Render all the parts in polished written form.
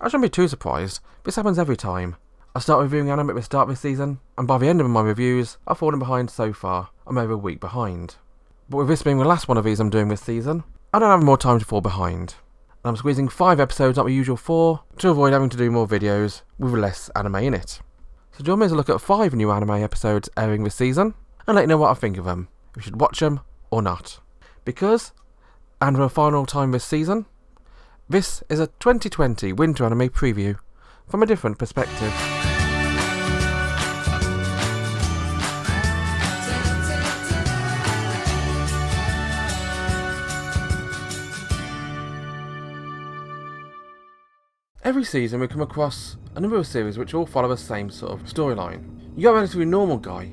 I shouldn't be too surprised. This happens every time. I start reviewing anime at the start of this season, and by the end of my reviews, I've fallen behind so far. I'm over a week behind. But with this being the last one of these I'm doing this season, I don't have more time to fall behind. And I'm squeezing 5 episodes, not the usual 4, to avoid having to do more videos with less anime in it. So join me as I look at 5 new anime episodes airing this season, and let you know what I think of them, if you should watch them or not. Because, and for a final time this season, this is a 2020 winter anime preview from a different perspective. Every season we come across a number of series which all follow the same sort of storyline. You got a relatively normal guy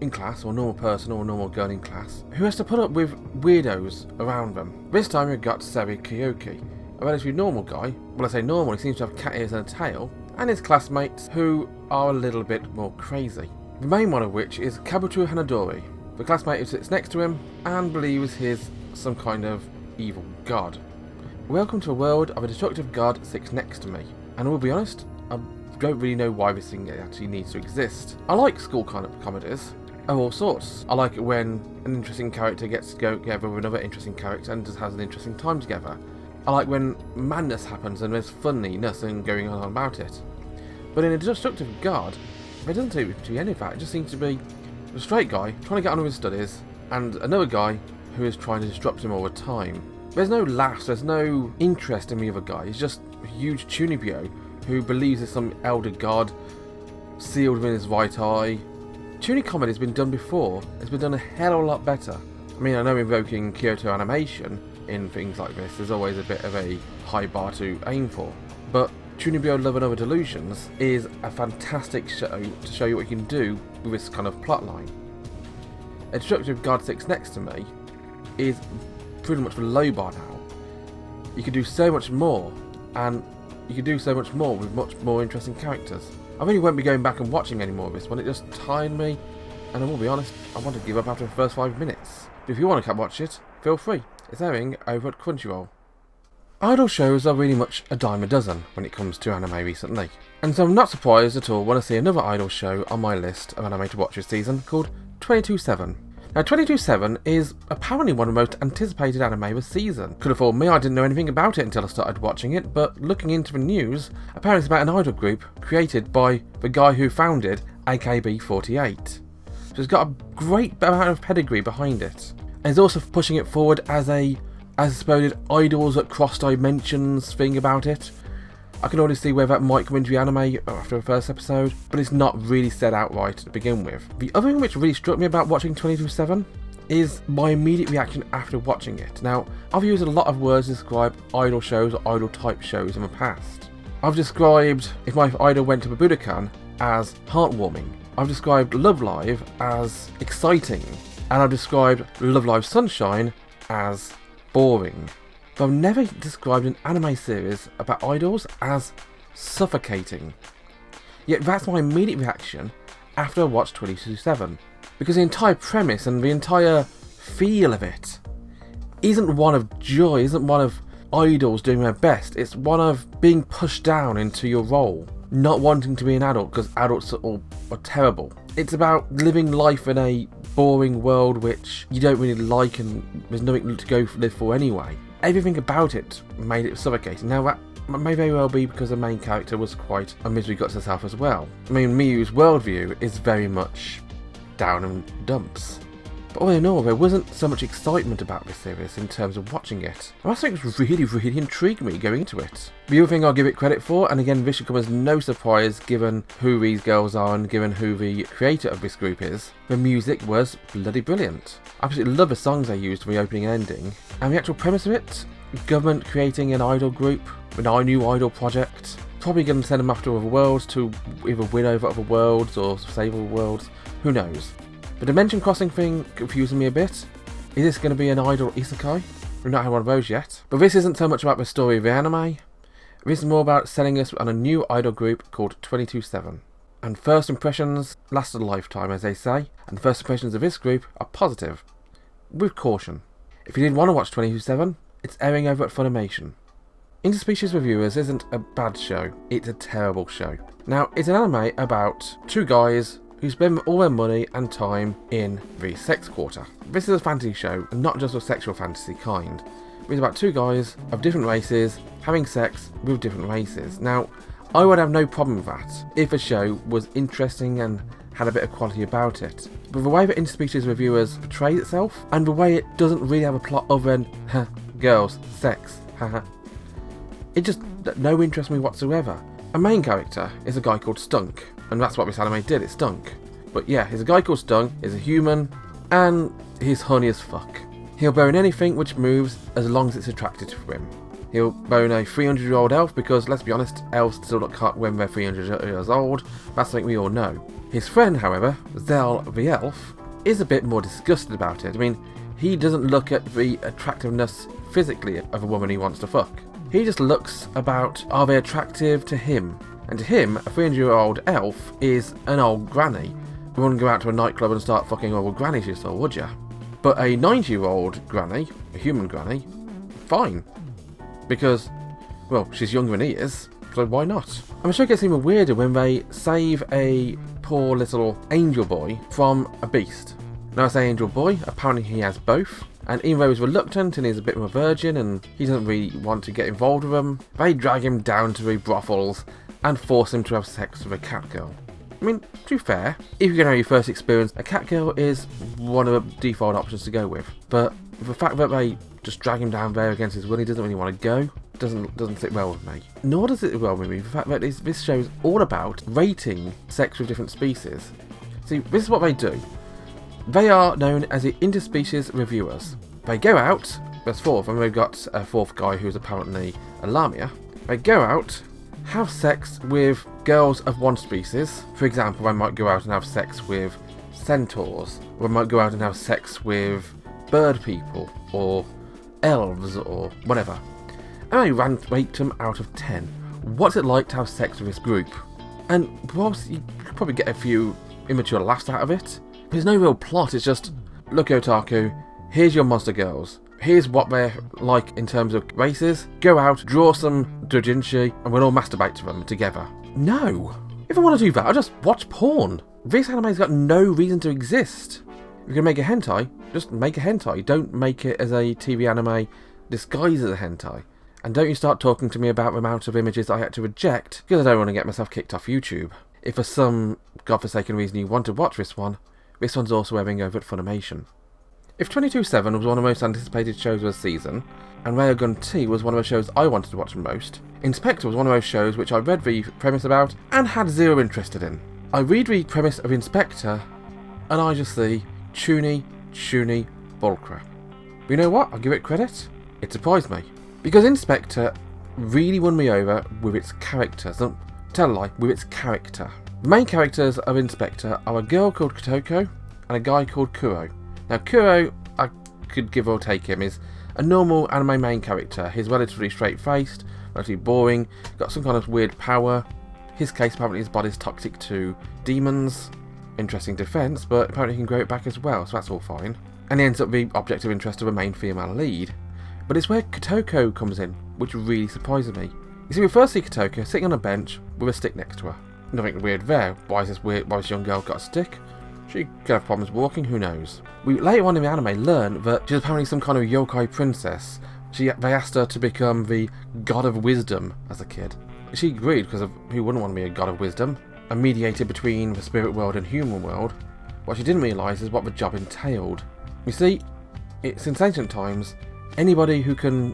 in class, or normal person, or normal girl in class, who has to put up with weirdos around them. This time we've got Seri Kyoki, a relatively normal guy. Well, I say normal, he seems to have cat ears and a tail, and his classmates who are a little bit more crazy. The main one of which is Kabuto Hanadori, the classmate who sits next to him and believes he's some kind of evil god. Welcome to a world of a destructive god sits next to me, and I will be honest, I don't really know why this thing actually needs to exist. I like school kind of comedies of all sorts. I like it when an interesting character gets to go together with another interesting character and just has an interesting time together. I like when madness happens and there's funniness and going on about it. But in a destructive god, there doesn't seem to be any of that. It just seems to be a straight guy trying to get on with his studies and another guy who is trying to disrupt him all the time. There's no laughs, there's no interest in the other guy. He's just a huge Chunibyo who believes there's some elder god sealed within his right eye. Chuni comedy has been done before. It's been done a hell of a lot better. I mean, I know invoking Kyoto animation in things like this is always a bit of a high bar to aim for, but Chunibyo Love and Other Delusions is a fantastic show to show you what you can do with this kind of plotline. A destructive god sits next to me is pretty much the low bar now. You can do so much more, and you can do so much more with much more interesting characters. I really won't be going back and watching any more of this one. It just tired me, and I will be honest, I want to give up after the first 5 minutes. But if you want to come watch it, feel free. It's airing over at Crunchyroll. Idol shows are really much a dime a dozen when it comes to anime recently, and so I'm not surprised at all when I see another idol show on my list of anime to watch this season called 22-7. Now 22-7 is apparently one of the most anticipated anime this season. Could have fooled me, I didn't know anything about it until I started watching it, but looking into the news, apparently it's about an idol group created by the guy who founded AKB48. So it's got a great amount of pedigree behind it. And it's also pushing it forward as a supposed idols at cross dimensions thing about it. I can already see where that might come into the anime after the first episode, but it's not really said outright to begin with. The other thing which really struck me about watching 22-7 is my immediate reaction after watching it. Now, I've used a lot of words to describe idol shows or idol type shows in the past. I've described if my idol went to the Budokan as heartwarming. I've described Love Live as exciting, and I've described Love Live Sunshine as boring. But I've never described an anime series about idols as suffocating. Yet that's my immediate reaction after I watched 22-7. Because the entire premise and the entire feel of it isn't one of joy, isn't one of idols doing their best. It's one of being pushed down into your role, not wanting to be an adult because adults are terrible. It's about living life in a boring world which you don't really like and there's nothing to go live for anyway. Everything about it made it suffocating. Now that may very well be because the main character was quite a misery got herself as well. I mean, Miyu's worldview is very much down and dumps. But all in all, there wasn't so much excitement about this series in terms of watching it. And that's something that really intrigued me going into it. The other thing I'll give it credit for, and again this should come as no surprise given who these girls are and given who the creator of this group is, the music was bloody brilliant. I absolutely love the songs they used for the opening and ending. And the actual premise of it, government creating an idol group, a new idol project, probably going to send them after other worlds to either win over other worlds or save other worlds, who knows. The dimension crossing thing confusing me a bit. Is this going to be an idol isekai? We've not had one of those yet. But this isn't so much about the story of the anime. This is more about selling us on a new idol group called 22-7. And first impressions last a lifetime, as they say. And first impressions of this group are positive. With caution. If you did want to watch 22-7, it's airing over at Funimation. Interspecies Reviewers isn't a bad show, it's a terrible show. Now, it's an anime about two guys who spend all their money and time in the sex quarter. This is a fantasy show, and not just a sexual fantasy kind. It's about two guys of different races having sex with different races. Now, I would have no problem with that if a show was interesting and had a bit of quality about it. But the way that Interspecies Reviewers portrays itself, and the way it doesn't really have a plot other than girls, sex, haha. It just no interest in me whatsoever. A main character is a guy called Stunk, and that's what this anime did, it stunk. But yeah, he's a guy called Stunk, he's a human, and he's horny as fuck. He'll bone anything which moves as long as it's attracted to him. He'll bone a 300-year-old elf because, let's be honest, elves still look hot when they're 300 years old. That's something we all know. His friend, however, Zell the elf, is a bit more disgusted about it. I mean, he doesn't look at the attractiveness physically of a woman he wants to fuck. He just looks about, are they attractive to him? And to him, a 300-year-old elf is an old granny. You wouldn't go out to a nightclub and start fucking old grannies you saw, would you? But a 90-year-old granny, a human granny, fine. Because, well, she's younger than he is, so why not? I'm sure it gets even weirder when they save a poor little angel boy from a beast. Now I say angel boy, apparently he has both. And even though he's reluctant and he's a bit of a virgin and he doesn't really want to get involved with them, they drag him down to the brothels and force him to have sex with a cat girl. I mean, to be fair, if you're going to have your first experience, a cat girl is one of the default options to go with. But the fact that they just drag him down there against his will, he doesn't really want to go, doesn't sit well with me. Nor does it sit well with me the fact that this show is all about rating sex with different species. See, this is what they do. They are known as the Interspecies Reviewers. They go out, there's four of them, they've got a fourth guy who's apparently a Lamia. They go out, have sex with girls of one species. For example, they might go out and have sex with centaurs, or they might go out and have sex with bird people, or elves, or whatever. And they rate them out of 10. What's it like to have sex with this group? And whilst you could probably get a few immature laughs out of it, there's no real plot, it's just, look otaku, here's your monster girls. Here's what they're like in terms of races. Go out, draw some doujinshi, and we'll all masturbate to them together. No! If I want to do that, I'll just watch porn. This anime's got no reason to exist. If you're going to make a hentai, just make a hentai. Don't make it as a TV anime disguised as a hentai. And don't you start talking to me about the amount of images I had to reject, because I don't want to get myself kicked off YouTube. If for some godforsaken reason you want to watch this one's also airing over at Funimation. If 22/7 was one of the most anticipated shows of the season, and Railgun T was one of the shows I wanted to watch the most, Inspector was one of those shows which I read the premise about and had zero interest in. I read the premise of Inspector and I just see chuny bullcrap. But you know what? I'll give it credit. It surprised me. Because Inspector really won me over with its characters. Don't tell a lie, with its character. The main characters of Inspector are a girl called Kotoko and a guy called Kuro. Now Kuro, I could give or take him, is a normal anime main character. He's relatively straight-faced, relatively boring, got some kind of weird power. His case, apparently his body's toxic to demons. Interesting defense, but apparently he can grow it back as well, so that's all fine. And he ends up the object of interest of a main female lead. But it's where Kotoko comes in, which really surprises me. You see, we first see Kotoko sitting on a bench with a stick next to her. Nothing weird there. Why has this young girl got a stick? She could have problems walking, who knows. We later on in the anime learn that she's apparently some kind of yokai princess. They asked her to become the god of wisdom as a kid. She agreed because who wouldn't want to be a god of wisdom? A mediator between the spirit world and human world. What she didn't realise is what the job entailed. You see, since ancient times, anybody who can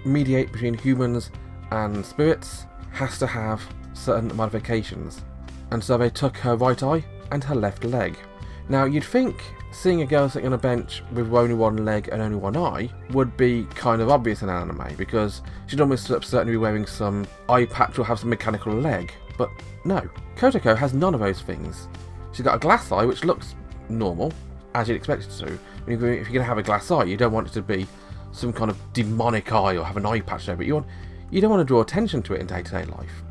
mediate between humans and spirits has to have certain modifications. And so they took her right eye and her left leg. Now you'd think seeing a girl sitting on a bench with only one leg and only one eye would be kind of obvious in an anime, because she'd almost certainly be wearing some eye patch or have some mechanical leg. But no, Kotoko has none of those things. She's got a glass eye which looks normal, as you'd expect it to. If you're going to have a glass eye, you don't want it to be some kind of demonic eye or have an eye patch over it. You don't want to draw attention to it in day-to-day life.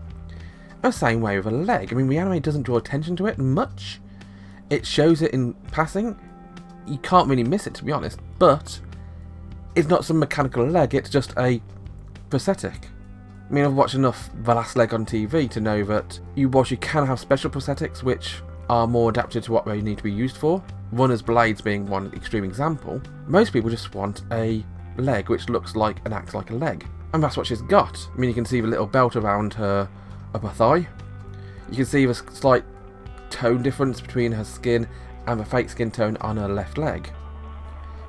The same way with a leg. I mean, the anime doesn't draw attention to it much. It shows it in passing. You can't really miss it, to be honest. But it's not some mechanical leg. It's just a prosthetic. I mean, I've watched enough The Last Leg on TV to know that whilst you can have special prosthetics which are more adapted to what they need to be used for, runner's blades being one extreme example, most people just want a leg which looks like and acts like a leg. And that's what she's got. I mean, you can see the little belt around her upper thigh. You can see the slight tone difference between her skin and the fake skin tone on her left leg.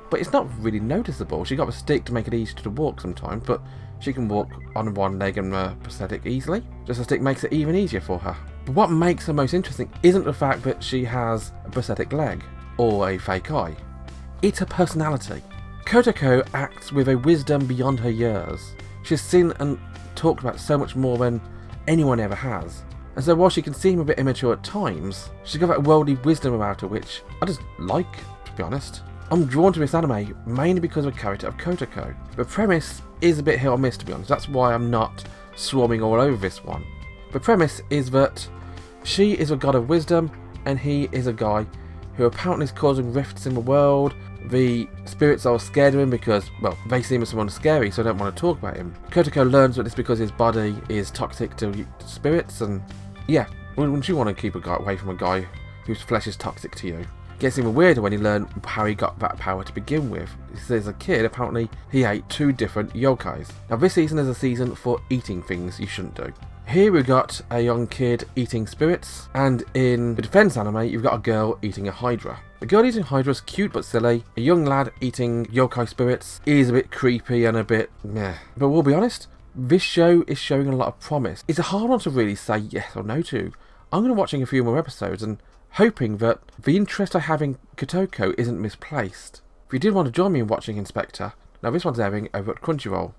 But it's not really noticeable. She got a stick to make it easier to walk sometimes, but she can walk on one leg and the prosthetic easily. Just a stick makes it even easier for her. But what makes her most interesting isn't the fact that she has a prosthetic leg or a fake eye. It's her personality. Kotoko acts with a wisdom beyond her years. She's seen and talked about so much more than anyone ever has. And so while she can seem a bit immature at times, she's got that worldly wisdom about her which I just like, to be honest. I'm drawn to this anime mainly because of the character of Kotoko. The premise is a bit hit or miss, to be honest. That's why I'm not swarming all over this one. The premise is that she is a god of wisdom and he is a guy who apparently is causing rifts in the world. The spirits are scared of him because, well, they seem as someone scary, so I don't want to talk about him. Kotoko learns that it's because his body is toxic to spirits, and yeah, wouldn't you want to keep a guy away from a guy whose flesh is toxic to you? Gets even weirder when he learned how he got that power to begin with. He says as a kid, apparently, he ate 2 different yokais. Now this season is a season for eating things you shouldn't do. Here we've got a young kid eating spirits, and in the defense anime, you've got a girl eating a hydra. The girl eating hydra is cute but silly. A young lad eating yokai spirits is a bit creepy and a bit meh. But we'll be honest, this show is showing a lot of promise. It's a hard one to really say yes or no to. I'm going to be watching a few more episodes and hoping that the interest I have in Kotoko isn't misplaced. If you did want to join me in watching Inspector, now this one's airing over at Crunchyroll.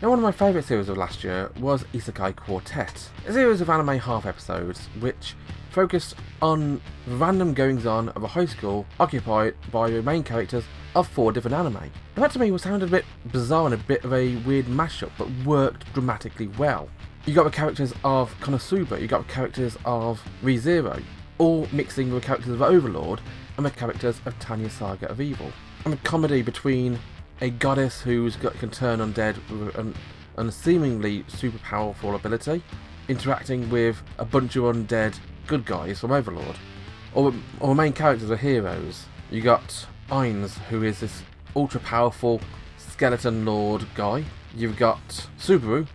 Now one of my favourite series of last year was Isekai Quartet, a series of anime half episodes which focused on the random goings on of a high school occupied by the main characters of 4 different anime. Now that to me sounded a bit bizarre and a bit of a weird mashup, but worked dramatically well. You got the characters of Konosuba, you got the characters of ReZero, all mixing with the characters of Overlord and the characters of Tanya Saga of Evil. And a comedy between a goddess can turn undead with an seemingly super powerful ability, interacting with a bunch of undead good guys from Overlord. Or the main characters are heroes. You got Ainz, who is this ultra powerful skeleton lord guy. You've got Subaru,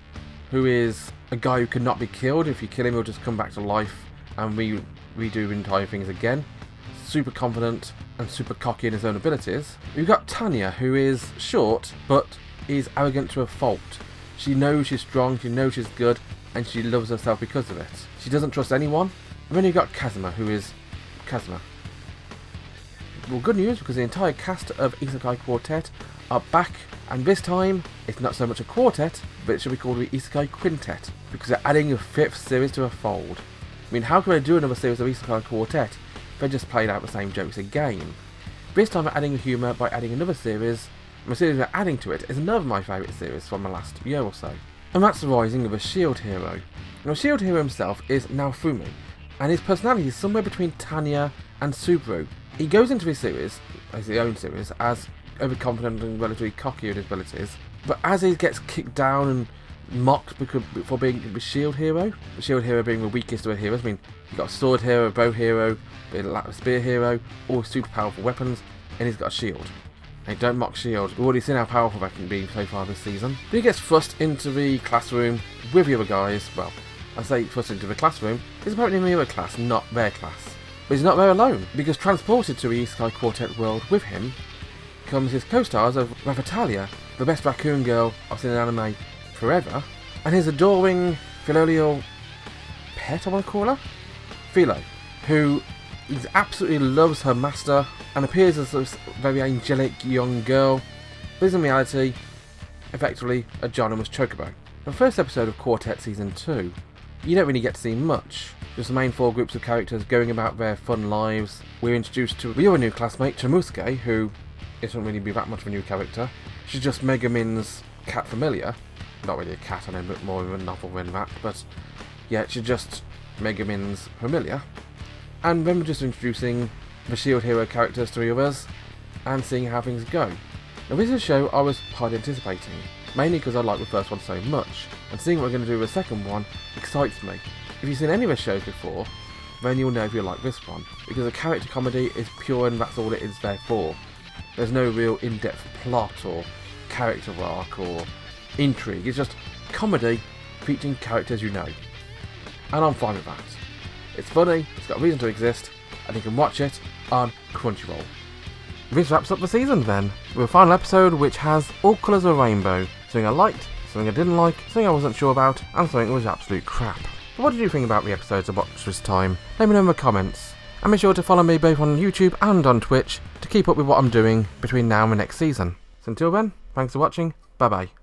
who is a guy who cannot be killed. If you kill him, he'll just come back to life and redo entire things again. Super confident and super cocky in his own abilities. You've got Tanya, who is short but is arrogant to a fault. She knows she's strong, she knows she's good, and she loves herself because of it. She doesn't trust anyone. And then you've got Kazuma, who is Kazuma. Well, good news, because the entire cast of Isekai Quartet are back, and this time it's not so much a quartet, but it should be called the Isekai Quintet, because they're adding a 5th series to a fold. I mean, how can I do another series of Isekai Quartet if they just played out the same jokes again? This time they're adding humour by adding another series, and the series they're adding to it is another of my favourite series from the last year or so. And that's the rising of a shield hero. Now, shield hero himself is Naofumi, and his personality is somewhere between Tanya and Subaru. He goes into his series, as his own series, as overconfident and relatively cocky in his abilities, but as he gets kicked down and mocked for being the shield hero being the weakest of the heroes. I mean, you've got a sword hero, a bow hero, a spear hero, all super powerful weapons, and he's got a shield. And don't mock shield. We've already seen how powerful that can be so far this season. But he gets thrust into the classroom with the other guys. Well, I say thrust into the classroom. He's apparently in the other class, not their class. But he's not there alone, because transported to the Isekai Quartet world with him comes his co-stars of Ravitalia, the best raccoon girl I've seen in anime forever, and his adoring filial pet, I want to call her? Philo, who absolutely loves her master and appears as a very angelic young girl, but is in reality effectively a ginormous chocobo. The first episode of Quartet Season 2, you don't really get to see much, just the main 4 groups of characters going about their fun lives. We're introduced to the other new classmate, Chamusuke, who isn't really that much of a new character. She's just Megumin's cat familiar. Not really a cat, I know, but more of a novel than that, but yeah, she's just Megumin's familiar. And then we're just introducing the shield hero characters to the others, and seeing how things go. Now this is a show I was hardly anticipating. mainly because I like the first one so much, and seeing what we're going to do with the second one excites me. If you've seen any of the shows before, then you'll know if you like this one, because the character comedy is pure and that's all it is there for. There's no real in-depth plot or character arc or intrigue, it's just comedy featuring characters you know. And I'm fine with that. It's funny, it's got a reason to exist, and you can watch it on Crunchyroll. This wraps up the season then, with a final episode which has all colours of a rainbow. Something I liked, something I didn't like, something I wasn't sure about, and something that was absolute crap. But what did you think about the episodes I watched this time? Let me know in the comments. And be sure to follow me both on YouTube and on Twitch to keep up with what I'm doing between now and the next season. So until then, thanks for watching, bye bye.